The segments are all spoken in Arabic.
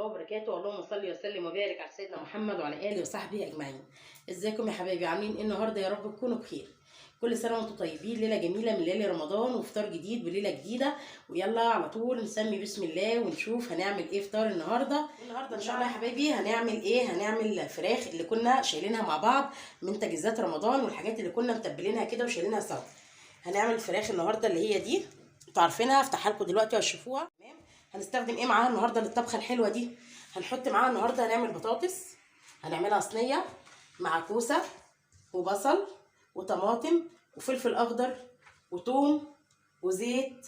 الله وبركاته. اللهم صل وسلم وبارك على سيدنا محمد وعلى اله وصحبه اجمعين. ازيكم يا حبايبي؟ عاملين ايه النهارده؟ يا رب تكونوا بخير. كل سنه وانتم طيبين. ليله جميله من ليالي رمضان وفطار جديد وليله جديده. ويلا على طول نسمي بسم الله ونشوف هنعمل ايه فطار النهارده. ان شاء الله يا حبايبي هنعمل ايه؟ هنعمل فراخ اللي كنا شايلينها مع بعض من تجهيزات رمضان والحاجات اللي كنا متبلينها كده وشايلينها سوا. هنعمل الفراخ النهارده اللي هي دي، انتوا عارفينها، هفتحها لكم دلوقتي وهتشوفوها. تمام. هنستخدم ايه معاها النهارده للطبخه الحلوه دي؟ هنحط معاها النهارده، هنعمل بطاطس، هنعملها صينيه مع كوسه وبصل وطماطم وفلفل اخضر وثوم وزيت.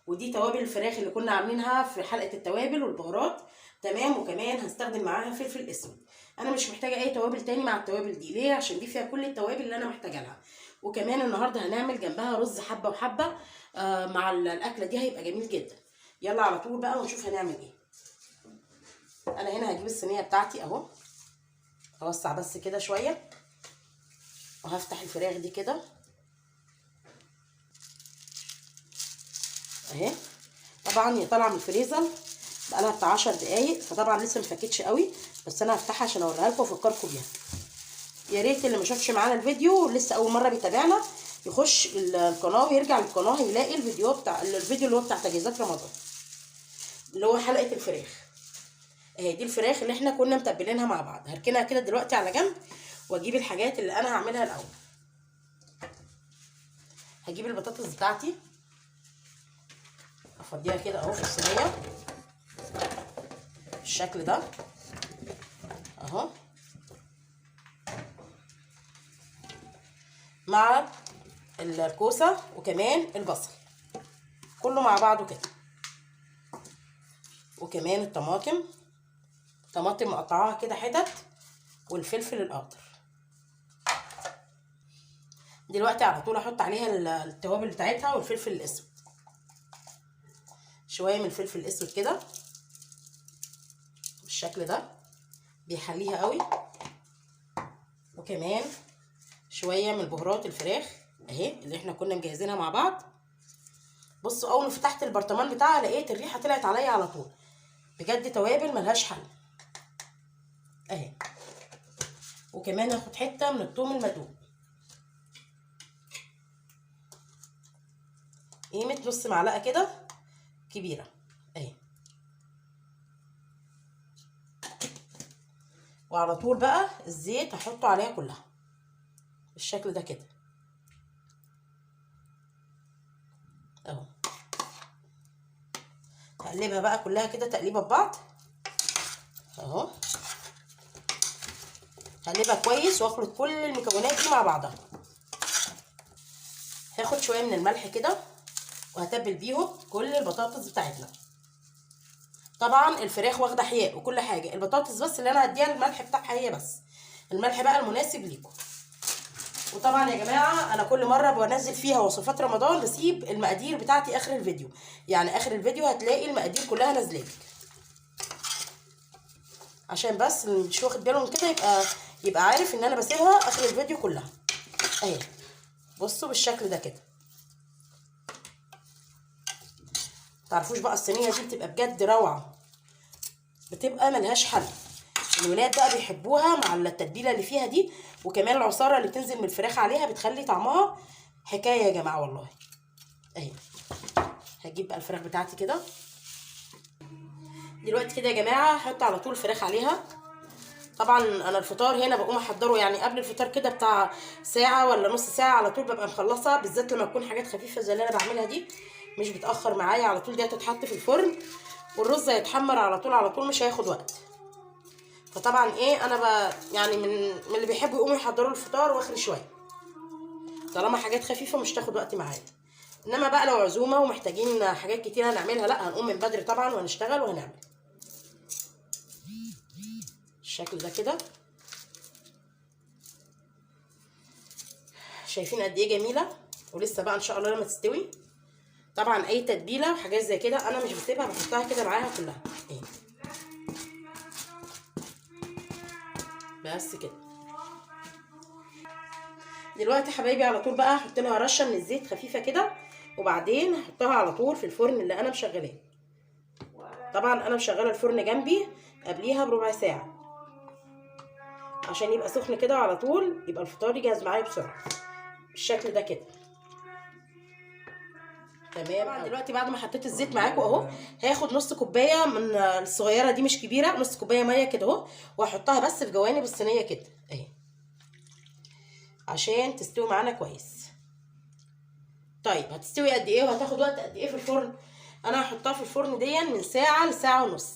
ودي توابل الفراخ اللي كنا عاملينها في حلقه التوابل والبهارات. تمام. وكمان هستخدم معاها فلفل اسود. انا مش محتاجه اي توابل تاني مع التوابل دي. ليه؟ عشان دي فيها كل التوابل اللي انا محتاجه لها. وكمان النهارده هنعمل جنبها رز حبه وحبه. مع الاكله دي هيبقى جميل جدا. يلا على طول بقى ونشوف هنعمل ايه. انا هنا هجيب الصينيه بتاعتي اهو، اوسع بس كده شويه، وهفتح الفراخ دي كده اهي. طبعا هي طالعه من الفريزر بقالها بتاع 10 دقايق، فطبعا لسه مفكتش قوي، بس انا هفتحها عشان اوريها لكم وافكركم بيها. يا ريت اللي ما شافش معانا الفيديو لسه اول مره بيتابعنا يخش القناه ويرجع للقناه، يلاقي الفيديو اللي هو بتاع تجهيزات رمضان اللي هو حلقه الفراخ اهي. دي الفراخ اللي احنا كنا متبلينها مع بعض. هركنها كده دلوقتي على جنب واجيب الحاجات اللي انا هعملها الاول. هجيب البطاطس بتاعتي افضيها كده اهو في الصينيه بالشكل ده اهو، مع الكوسه وكمان البصل كله مع بعضه كده، وكمان الطماطم مقطعاها كده حتت، والفلفل الاخضر. دلوقتي على طول احط عليها التوابل بتاعتها والفلفل الاسود، شويه من الفلفل الاسود كده بالشكل ده بيحليها قوي، وكمان شويه من بهارات الفراخ اهي اللي احنا كنا مجهزينها مع بعض. بصوا اول ما فتحت البرطمان بتاعها لقيت الريحه طلعت عليا على طول، بجد توابل ملهاش حل اهي. وكمان هاخد حته من الثوم المدوب، قيمه نص معلقه كده كبيره اهي. وعلى طول بقى الزيت هحطه عليها كلها بالشكل ده كده اهو. هقلبها بقى كلها كده تقليبه ببعض اهو. هقلبها كويس واخلط كل المكونات دي مع بعضها. هاخد شويه من الملح كده وهتبل بيهم كل البطاطس بتاعتنا. طبعا الفراخ واخده حياء وكل حاجه، البطاطس بس اللي انا هديها الملح بتاعها هي بس، الملح بقى المناسب ليكم. وطبعا يا جماعه انا كل مره بنزل فيها وصفات رمضان بسيب المقادير بتاعتي اخر الفيديو، يعني اخر الفيديو هتلاقي المقادير كلها نازله لك، عشان بس اللي مش واخد باله من كده يبقى عارف ان انا بسيبها اخر الفيديو كلها اهي. بصوا بالشكل ده كده. متعرفوش بقى الصينيه دي بتبقى بجد روعه، بتبقى ملهاش حل. الولاد بقى بيحبوها مع التتبيله اللي فيها دي، وكمان العصاره اللي بتنزل من الفراخ عليها بتخلي طعمها حكايه يا جماعه والله اهي. هجيب بقى الفراخ بتاعتي كده دلوقتي كده يا جماعه، هحط على طول الفراخ عليها. طبعا انا الفطار هنا بقوم احضره يعني قبل الفطار كده بتاع ساعه ولا نص ساعه، على طول ببقى مخلصه، بالذات لما تكون حاجات خفيفه زي اللي انا بعملها دي مش بتاخر معايا، على طول دي هتتحط في الفرن والرز هيتحمر على طول مش هياخد وقت. فطبعا ايه انا يعني من اللي بيحبوا يقوموا يحضروا الفطار واخر شويه، طالما حاجات خفيفه مش تاخد وقت معايا. انما بقى لو عزومه ومحتاجين حاجات كتير هنعملها، لا هنقوم من بدري طبعا وهنشتغل وهنعمل الشكل ده كده. شايفين قد ايه جميله؟ ولسه بقى ان شاء الله لما تستوي. طبعا اي تتبيله وحاجات زي كده انا مش بسيبها، بحطها كده معاها كلها اهي بس كده. دلوقتي حبايبي على طول بقى هحط لها رشه من الزيت خفيفه كده، وبعدين هحطها على طول في الفرن اللي انا مشغلاه. طبعا انا مشغله الفرن جنبي قبليها بربع ساعه عشان يبقى سخن كده على طول، يبقى الفطار يجهز معايا بسرعه بالشكل ده كده. تمام. طبعا دلوقتي بعد ما حطيت الزيت معاكم اهو، هاخد نص كوبايه من الصغيره دي مش كبيره، نص كوبايه ميه كده اهو، وهحطها بس في جوانب الصينيه كده اهي عشان تستوي معانا كويس. طيب هتستوي قد ايه وهتاخد وقت قد ايه في الفرن؟ انا هحطها في الفرن دي من ساعه لساعه ونص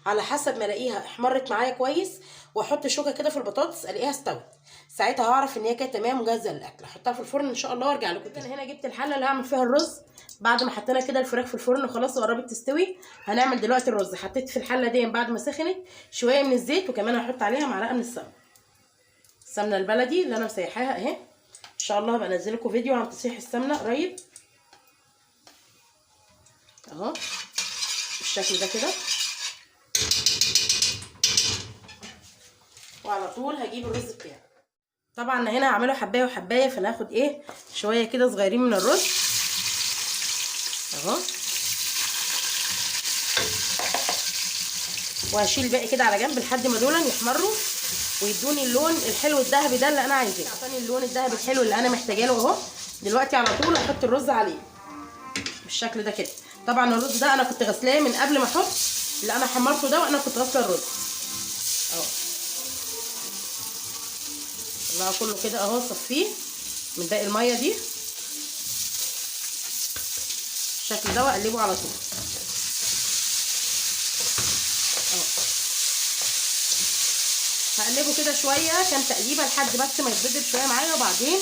على حسب ما الاقيها احمرت معايا كويس، واحط شوكه كده في البطاطس الاقيها استوت، ساعتها هعرف ان هي كده تمام وجاهزه للاكل. احطها في الفرن ان شاء الله وارجع لكم تاني. انا هنا جبت الحله اللي هعمل فيها الرز بعد ما حطينا كده الفراخ في الفرن وخلاص وقربت تستوي. هنعمل دلوقتي الرز. حطيت في الحله دي بعد ما سخنت شويه من الزيت، وكمان هحط عليها معلقه من السمنه البلدي اللي انا مسيحاها اهي. ان شاء الله هبقى انزل لكم فيديو عن تسيح السمنه قريب اهو بالشكل ده كده. وعلى طول هجيب الرز بتاعي. طبعا انا هنا هعمله حبايه وحبايه، فانا هاخد ايه شويه كده صغيرين من الرز اهو، وهشيل الباقي كده على جنب لحد ما دول يحمروا ويدوني اللون الحلو الذهبي ده اللي انا عايزاه. عشان اللون الذهبي الحلو اللي انا محتاجاه له اهو. دلوقتي على طول احط الرز عليه بالشكل ده كده. طبعا الرز ده انا كنت غسلاه من قبل ما احط اللي انا حمرته ده، وانا كنت غاسله الرز اهو. طلعه كله كده اهو، صفيه من باقي الميه دي بالشكل ده واقلبه على طول اهو. هقلبه كده شويه كام تقليبه لحد بس ما يتبدل شويه معايا، وبعدين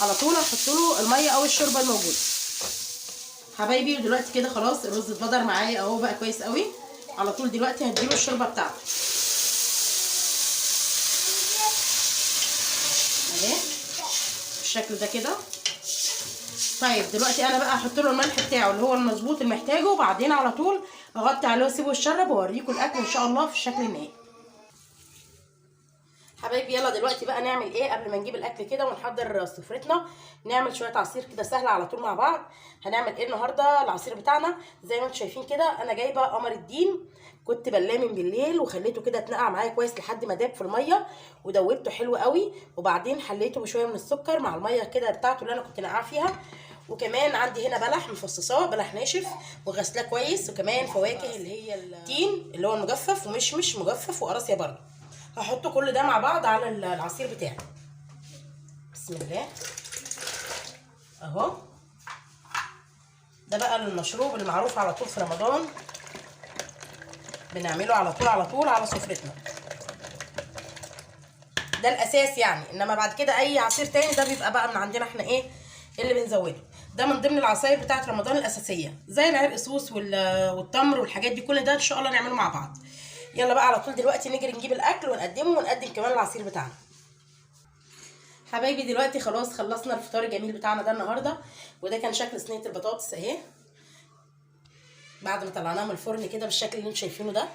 على طول هحط له الميه او الشوربه الموجوده حبايبي. ودلوقتي كده خلاص الرز اتبدر معايا اهو بقى كويس قوي. على طول دلوقتي هديله الشوربه بتاعته اهي بالشكل ده كده. طيب دلوقتي انا بقى هحط له الملح بتاعه اللي هو المظبوط اللي محتاجه، وبعدين على طول اغطي عليه واسيبه يتشرب واوريكم الاكل ان شاء الله في الشكل النهائي. حبايبي يلا دلوقتي بقى نعمل ايه قبل ما نجيب الاكل كده ونحضر سفرتنا. نعمل شويه عصير كده سهله على طول مع بعض. هنعمل ايه النهارده؟ العصير بتاعنا زي ما انتم شايفين كده، انا جايبه قمر الدين، كنت بلاه من بالليل وخليته كده اتنقع معايا كويس لحد ما داب في الميه ودوبته حلو قوي، وبعدين حليته بشويه من السكر مع الميه كده بتاعته اللي انا كنت نقعاه فيها. وكمان عندي هنا بلح مفصصاه، بلح ناشف وغسلاه كويس، وكمان فواكه اللي هي التين اللي هو المجفف ومشمش مجفف وقراصيا برده. هحط كل ده مع بعض على العصير بتاعي. بسم الله اهو. ده بقى المشروب المعروف على طول في رمضان، بنعمله على طول على سفرتنا. ده الاساس يعني، انما بعد كده اي عصير تاني ده بيبقى بقى من عندنا احنا ايه اللي بنزوده. ده من ضمن العصاير بتاعه رمضان الاساسيه، زي العرق سوس والتمر والحاجات دي، كل ده ان شاء الله نعمله مع بعض. يلا بقى على طول دلوقتي نجري نجيب الاكل ونقدمه، ونقدم كمان العصير بتاعنا. حبايبي دلوقتي خلاص خلصنا الفطار الجميل بتاعنا ده النهارده، وده كان شكل صينيه البطاطس اهي بعد ما طلعناها من الفرن كده بالشكل اللي انتم شايفينه ده.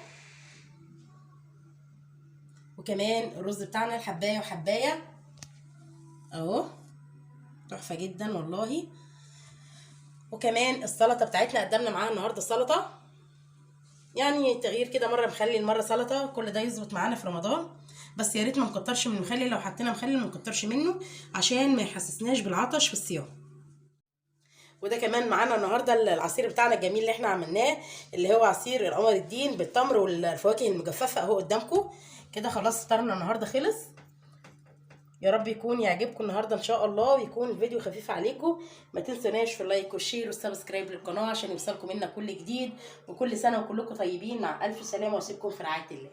وكمان الرز بتاعنا الحبايه وحبايه اهو تحفه جدا والله. وكمان السلطه بتاعتنا قدمنا معاها النهارده سلطه، يعني تغيير كده، مره مخلي مره سلطه، كل ده يظبط معانا في رمضان. بس يا ريت ما نكترش من المخلل، لو حطينا مخلل ما نكترش منه عشان ما يحسسناش بالعطش في الصيام. وده كمان معانا النهارده العصير بتاعنا الجميل اللي احنا عملناه، اللي هو عصير قمر الدين بالتمر والفواكه المجففه اهو قدامكم كده. خلاص فطارنا النهارده خلص. يا رب يكون يعجبكم النهارده ان شاء الله، ويكون الفيديو خفيف عليكم. ما تنسوناش في اللايك والشير والسبسكرايب للقناه عشان يوصلكم منا كل جديد. وكل سنه وكلكم طيبين، مع الف سلامه، واسيبكم في رعايه الله.